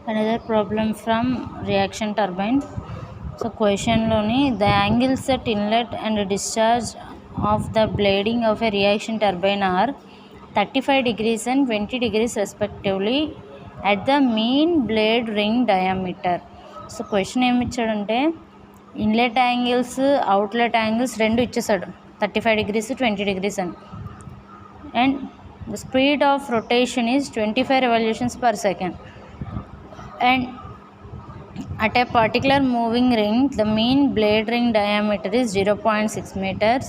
Another problem from reaction turbine. So question loni the angles at inlet and discharge of the blading of a reaction turbine are 35 degrees and 20 degrees respectively at the mean blade ring diameter. So question em ichadante inlet angles outlet angles rendu ichesadu 35 degrees 20 degrees and the speed of rotation is 25 revolutions per second, and at a particular moving ring the mean blade ring diameter is 0.6 meters.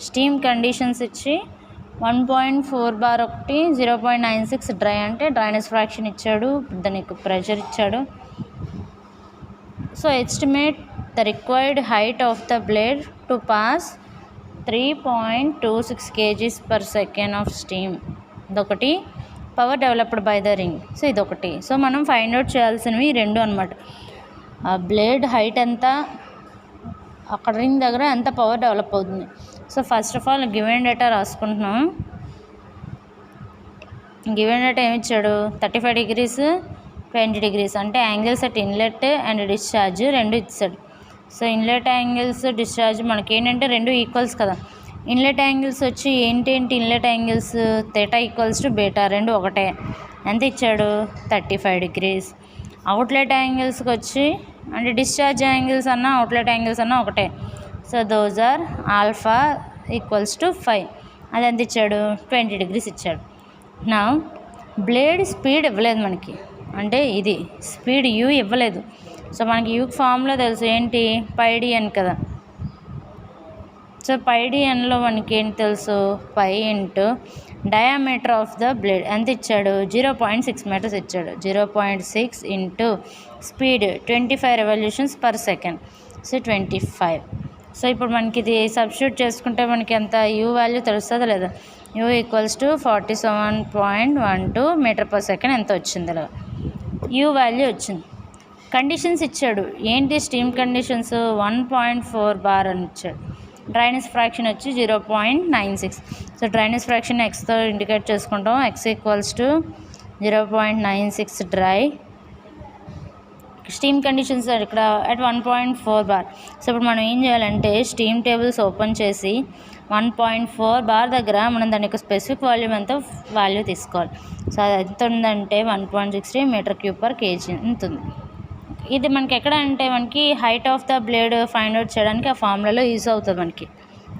Steam conditions ఇచ్చి 1.4 bar ఒకటి 0.96 dry అంటే dryness fraction ఇచ్చాడు, దానికి pressure ఇచ్చాడు. So estimate the required height of the blade to pass 3.26 kgs per second of steam. ఇదొకటి power developed by the ring. So ఇదొకటి. So మనం find out చేయాల్సినవి రెండు అనమాట. ఆ బ్లేడ్ హైట్ ఎంత, అక్కడ రింగ్ దగ్గర ఎంత పవర్ డెవలప్ అవుతుంది. So first of all given data రాసుకుంటున్నాం. గివెన్ డేటా ఏమిచ్చాడు, 35 degrees 20 degrees అంటే angles at inlet and discharge రెండు ఇచ్చాడు. సో ఇన్లెట్ యాంగిల్స్ డిశ్చార్జ్ మనకి ఏంటంటే రెండు ఈక్వల్స్ కదా. ఇన్లెట్ యాంగిల్స్ వచ్చి ఏంటేంటి inlet angles theta equals to beta రెండు ఒకటే. ఎంత ఇచ్చాడు, 35 degrees. అవుట్లెట్ యాంగిల్స్కి వచ్చి అంటే డిశ్చార్జ్ యాంగిల్స్ అన్నా అవుట్లెట్ యాంగిల్స్ అన్నా ఒకటే. So those are alpha equals to 5. అది ఎంత ఇచ్చాడు, 20 degrees ఇచ్చాడు. నా బ్లేడ్ స్పీడ్ ఇవ్వలేదు మనకి, అంటే ఇది స్పీడ్ యూ ఇవ్వలేదు. సో మనకి యూ ఫామ్లో తెలుసు ఏంటి, πdn కదా. సో πdnలో మనకి ఏంటి తెలుసు, π into diameter of the blade ఎంత ఇచ్చాడు, 0.6 meters ఇచ్చాడు. 0.6 into speed 25 revolutions per second. So 25. So ఇప్పుడు మనకి ఇది సబ్స్టిట్యూట్ చేసుకుంటే మనకి ఎంత యూ వాల్యూ తెలుస్తుందా లేదా. You equals to 47.12 meter per second ఎంత వచ్చింది అలా యూ వాల్యూ వచ్చింది. కండిషన్స్ ఇచ్చాడు ఏంటి, స్టీమ్ కండిషన్స్ 1.4 బార్ అని ఇచ్చాడు. డ్రైనెస్ ఫ్రాక్షన్ వచ్చి 0.96. సో డ్రైనెస్ ఫ్రాక్షన్ ఎక్స్తో ఇండికేట్ చేసుకుంటాం. X equals to 0.96 dry. Steam conditions ఇక్కడ అట్ 1.4 బార్. సో ఇప్పుడు మనం ఏం చేయాలంటే స్టీమ్ టేబుల్స్ ఓపెన్ చేసి 1.4 బార్ దగ్గర మనం దాని యొక్క స్పెసిఫిక్ వాల్యూమ్ ఎంత వాల్యూ తీసుకోవాలి. సో అది ఎంత ఉందంటే 1.63 m³/kg ఉంటుంది. ఇది మనకి ఎక్కడ అంటే మనకి height of the blade find out చేయడానికి ఆ ఫార్ములాలో యూజ్ అవుతుంది మనకి.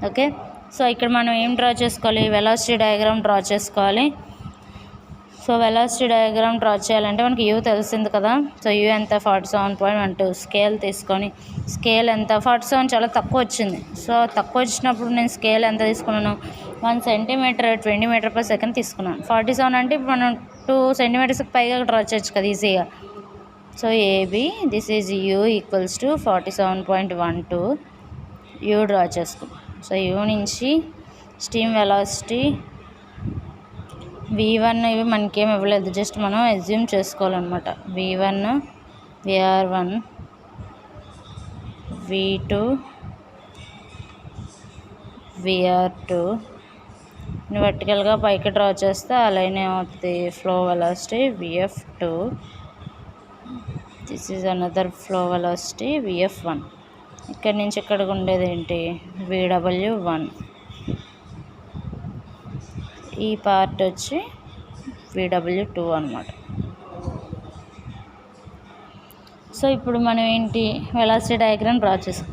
ఓకే. సో ఇక్కడ మనం ఏం డ్రా చేసుకోవాలి, వెలాసిటీ డయాగ్రామ్ డ్రా చేసుకోవాలి. సో వెలాసిటీ డయాగ్రామ్ డ్రా చేయాలంటే మనకి యూ తెలిసింది కదా. సో యూ ఎంత 47.12. స్కేల్ తీసుకొని స్కేల్ ఎంత 47 చాలా తక్కువ వచ్చింది. సో తక్కువ వచ్చినప్పుడు నేను స్కేల్ ఎంత తీసుకున్నాను, 1 centimeter 20 meter per second తీసుకున్నాను. 47 అంటే ఇప్పుడు మనం 2 centimeters పైగా డ్రా చేయొచ్చు కదా ఈజీగా. So AB this is u equals to 47.12 u draw చేసుకున్నాం. సో యూ నుంచి స్టీమ్ వెలాసిటీ V1 ఇవి మనకేం ఇవ్వలేదు, జస్ట్ మనం అజ్యూమ్ చేసుకోవాలన్నమాట. V1 VR1 V2 VR2 వర్టికల్గా పైకి డ్రా చేస్తే ఆ లైన్ ఏమవుతుంది, flow velocity VF2. This is another flow velocity VF1. ఇక్కడి నుంచి ఇక్కడికి ఉండేది ఏంటి, VW1. ఈ పార్ట్ వచ్చి VW2 అన్నమాట. సో ఇప్పుడు మనం ఏంటి వెలాసిటీ డయాగ్రామ్ డ్రా చేసాం.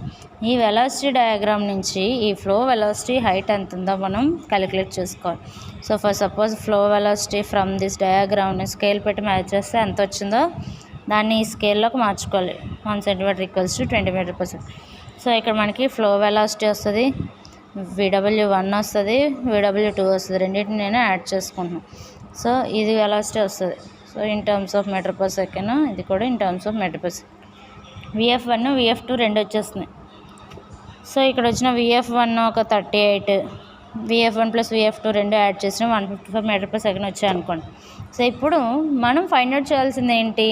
ఈ వెలాసిటీ డయాగ్రామ్ నుంచి ఈ ఫ్లో వెలాసిటీ హైట్ ఎంత ఉందో మనం క్యాలిక్యులేట్ చేసుకోవాలి. So for suppose flow velocity from this డయాగ్రామ్ని స్కేల్ పెట్టి మ్యాచ్ చేస్తే ఎంత వచ్చిందో దాన్ని ఈ స్కేల్లోకి మార్చుకోవాలి. 1 centimeter equals to 20 meter per second. So ఇక్కడ మనకి ఫ్లో వెలాసిటీ వస్తుంది, VW1 వస్తుంది, VW2 వస్తుంది. రెండింటిని నేను యాడ్ చేసుకుంటున్నాను. సో ఇది వెలాసిటీ వస్తుంది. So in terms of meter per second, ఇది కూడా in terms of meter per second. VF1 VF2 రెండు వచ్చేస్తున్నాయి. సో ఇక్కడ వచ్చిన VF1 ఒక 38, VF1 ప్లస్ VF2 రెండు యాడ్ చేసిన 154 meter per second వచ్చాయి అనుకోండి. సో ఇప్పుడు మనం ఫైండ్ అవుట్ చేయాల్సింది ఏంటి,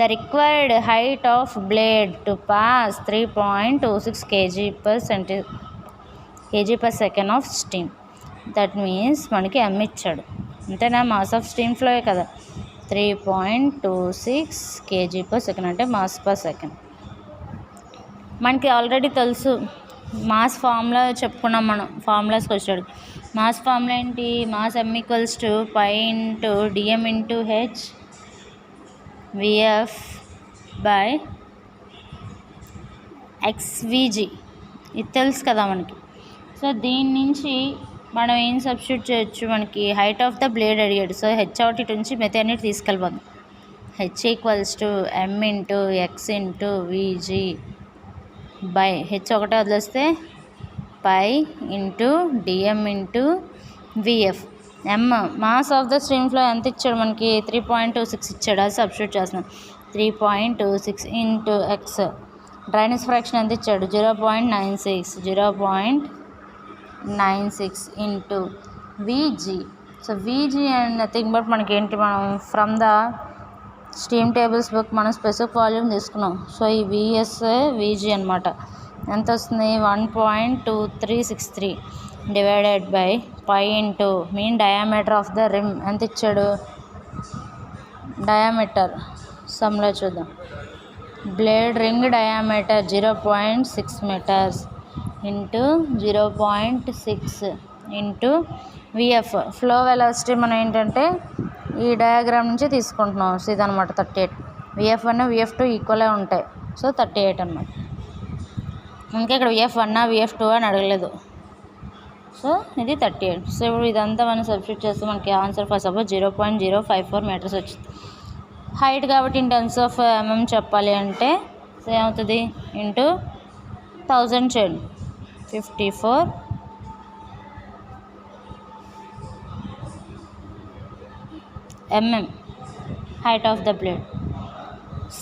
the required height of blade to pass 3.26 kg per second of steam. That means మనకి M ఇచ్చాడు, అంతేనా, మాస్ ఆఫ్ స్టీమ్ ఫ్లోయే కదా. 3.26 kg/s అంటే మాస్ పర్ సెకండ్. మనకి ఆల్రెడీ తెలుసు మాస్ ఫార్ములా చెప్పుకున్నాం మనం. ఫార్ములాస్కి వచ్చాడు మాస్ ఫార్ములా ఏంటి? Mass m = π × dm × h vf by xvg. ఇది తెలుసు కదా మనకి. సో దీని నుంచి మనం ఏం సబ్స్టిట్యూట్ చేయొచ్చు? మనకి హైట్ ఆఫ్ ద బ్లేడ్ అడిగాడు. సో హెచ్ అవుట్ ఇటు నుంచి మిగతా అన్నిటి తీసుకెళ్ళిపోదాం. h = m × x × vg by H ఒకటే వదిలేస్తే π × dm × vf. m mass of the stream flow ఎంత ఇచ్చాడు మనకి? 3.26 ఇచ్చాడు. అది సబ్స్టిట్యూట్ చేస్తున్నాం. 3.26 × x. డ్రైనేజ్ ఫ్రాక్షన్ ఎంత ఇచ్చాడు? 0.96 × vg. So vg and nothing but మనకి ఏంటి? మనం from the steam tables book మనం స్పెసిఫిక్ వాల్యూమ్ తీసుకున్నాం. సో ఈ vs vg అనమాట. ఎంత వస్తుంది? 1.2363 divided by π × mean diameter of the rim ఎంత ఇచ్చాడు? డయామీటర్ సమ్లో చూద్దాం. Blade ring diameter 0.6 meters into 0.6 into vf. Flow velocity మనం ఏంటంటే ఈ డయాగ్రామ్ నుంచి తీసుకుంటున్నాం. సో ఇదనమాట 38. vf1 vf2 ఈక్వలే ఉంటాయి. సో 38 అనమాట. ఇంకా ఇక్కడ vf1 vf2 అని అడగలేదు. సో ఇది 38. సో ఇప్పుడు ఇదంతా మనం సబ్స్టిట్యూట్ చేస్తే మనకి ఆన్సర్ ఫర్ సపోజ్ 0.054 meters వచ్చింది. హైట్ కాబట్టి ఇన్ టర్మ్స్ ఆఫ్ mm చెప్పాలి అంటే సో ఏమవుతుంది? ఇంటూ 1000 చేయండి. 54 mm height of the blade.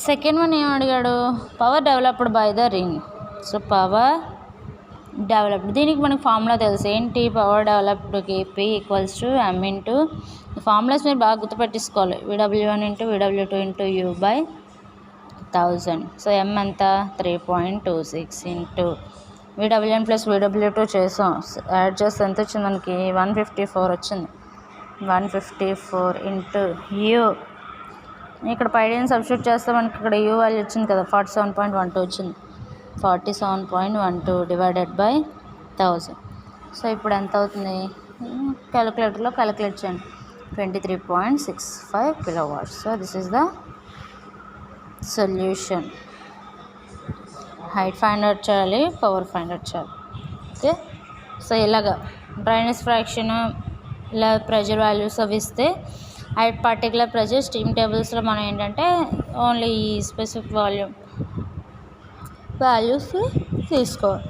Second one ఏం అడిగాడు? Power developed by the ring. So power developed, దీనికి మనకి ఫార్ములా తెలుసు. ఏంటి? పవర్ డెవలప్డ్కి P = m ఇంటూ ఫార్ములాస్ మీరు బాగా గుర్తుపెట్టేసుకోవాలి. VW1 × VW2 × U by 1000. So m ఎంత? 3.26 ఇంటూ VW1 + VW2 చేసాం. యాడ్ చేస్తే ఎంత వచ్చింది మనకి? 154 వచ్చింది. 154 ఇంటూ U. ఇక్కడ పైన సబ్స్టిట్యూట్ చేస్తే మనకి ఇక్కడ U వాల్యూ వచ్చింది కదా, 47.12 వచ్చింది. 47.12 డివైడెడ్ బై 1000. సో ఇప్పుడు ఎంత అవుతుంది? క్యాలిక్యులేటర్లో క్యాలిక్యులేట్ చేయండి. 23.65 kilowatts. So this is the solution. Height find out చేయాలి, పవర్ ఫైండ్ అవుట్ చేయాలి. ఓకే. సో ఇలాగా డ్రైనేజ్ ఫ్రాక్షన్ ఇలా ప్రెజర్ వాల్యూస్ అవి ఇస్తే హైట్ పర్టికులర్ ప్రెజర్ స్టీమ్ టేబుల్స్లో మనం ఏంటంటే ఓన్లీ ఈ స్పెసిఫిక్ వాల్యూస్ తీసుకోవాలి.